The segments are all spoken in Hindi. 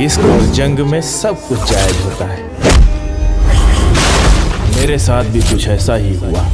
इश्क और जंग में सब कुछ जायज होता है। मेरे साथ भी कुछ ऐसा ही हुआ।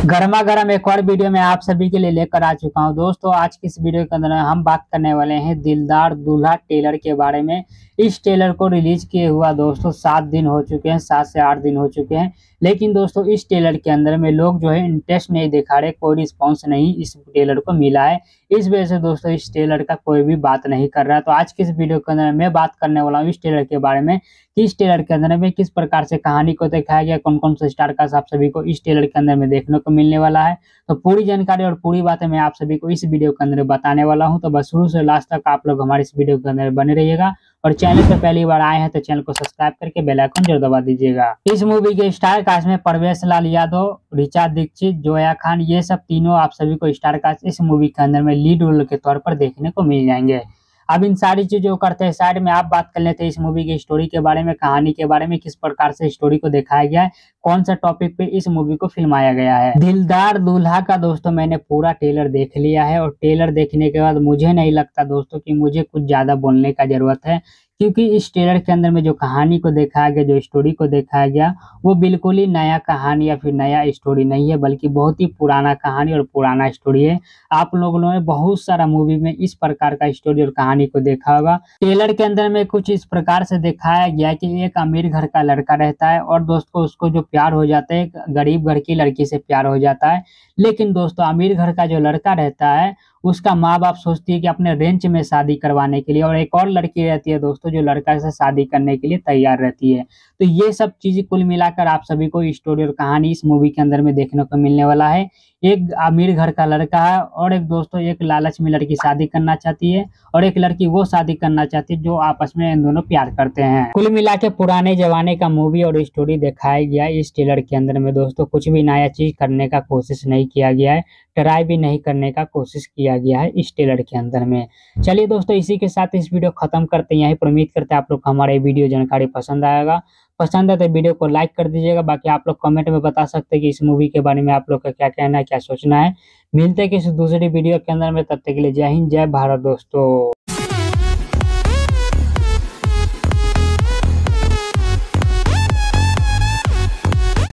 गर्मा गर्म एक और वीडियो में आप सभी के लिए लेकर आ चुका हूं। दोस्तों आज की इस वीडियो के अंदर हम बात करने वाले हैं दिलदार दुल्हा ट्रेलर के बारे में। इस ट्रेलर को रिलीज किए हुआ दोस्तों 7 दिन हो चुके हैं, 7 से 8 दिन हो चुके हैं। लेकिन दोस्तों इस ट्रेलर के अंदर में लोग जो है इंटरेस्ट नहीं दिखा रहे, कोई रिस्पॉन्स नहीं इस ट्रेलर को मिला है। इस वजह से दोस्तों इस ट्रेलर का कोई भी बात नहीं कर रहा है। तो आज की इस वीडियो के अंदर मैं बात करने वाला हूँ इस ट्रेलर के बारे में कि इस ट्रेलर के अंदर में किस प्रकार से कहानी को दिखाया गया, कौन कौन से स्टार कास्ट आप सभी को इस ट्रेलर के अंदर में देखने को मिलने वाला है। तो पूरी जानकारी और पूरी बातें मैं आप सभी को इस वीडियो के अंदर बताने वाला हूं। तो बस शुरू से लास्ट तक आप लोग हमारे इस वीडियो के अंदर बने रहिएगा और चैनल पर पहली बार आए हैं तो चैनल को सब्सक्राइब करके बेल आइकन जरूर दबा दीजिएगा। इस मूवी के स्टार कास्ट में परवेश लाल यादव, ऋचा दीक्षित, जोया खान, ये सब तीनों आप सभी को स्टार कास्ट इस मूवी के अंदर में लीड रोल के तौर पर देखने को मिल जाएंगे। अब इन सारी चीजों करते हैं साइड में, आप बात कर लेते हैं इस मूवी की स्टोरी के बारे में, कहानी के बारे में, किस प्रकार से स्टोरी को दिखाया गया है, कौन सा टॉपिक पे इस मूवी को फिल्माया गया है। दिलदार दुल्हा का दोस्तों मैंने पूरा ट्रेलर देख लिया है और ट्रेलर देखने के बाद मुझे नहीं लगता दोस्तों कि मुझे कुछ ज्यादा बोलने का जरूरत है, क्योंकि इस ट्रेलर के अंदर में जो कहानी को दिखाया गया, जो स्टोरी को दिखाया गया, वो बिल्कुल ही नया कहानी या फिर नया स्टोरी नहीं है, बल्कि बहुत ही पुराना कहानी और पुराना स्टोरी है। आप लोगों ने बहुत सारा मूवी में इस प्रकार का स्टोरी और कहानी को देखा होगा। ट्रेलर के अंदर में कुछ इस प्रकार से दिखाया गया कि एक अमीर घर का लड़का रहता है और दोस्तों उसको जो प्यार हो जाता है, गरीब घर की लड़की से प्यार हो जाता है। लेकिन दोस्तों अमीर घर का जो लड़का रहता है उसका माँ बाप सोचती है कि अपने रेंज में शादी करवाने के लिए, और एक और लड़की रहती है दोस्तों जो लड़का से शादी करने के लिए तैयार रहती है। तो ये सब चीजें कुल मिलाकर आप सभी को स्टोरी और कहानी इस मूवी के अंदर में देखने को मिलने वाला है। एक अमीर घर का लड़का है और एक दोस्तों एक लालच में लड़की शादी करना चाहती है और एक लड़की वो शादी करना चाहती है जो आपस में इन दोनों प्यार करते हैं। कुल मिला के पुराने जमाने का मूवी और स्टोरी दिखाया गया इस ट्रेलर के अंदर में दोस्तों। कुछ भी नया चीज करने का कोशिश नहीं किया गया है, ट्राई भी नहीं करने का कोशिश किया गया है इस ट्रेलर के अंदर में। चलिए दोस्तों इसी के साथ इस वीडियो खत्म करते हैं यहीं पर। उम्मीद करते हैं आप लोग को हमारा ये वीडियो जानकारी पसंद आएगा। पसंद है तो वीडियो को लाइक कर दीजिएगा। बाकी आप लोग कमेंट में बता सकते हैं कि इस मूवी के बारे में आप लोग का क्या कहना है, क्या सोचना है। मिलते हैं किसी दूसरी वीडियो के अंदर में, तब तक के लिए जय हिंद, जय भारत दोस्तों।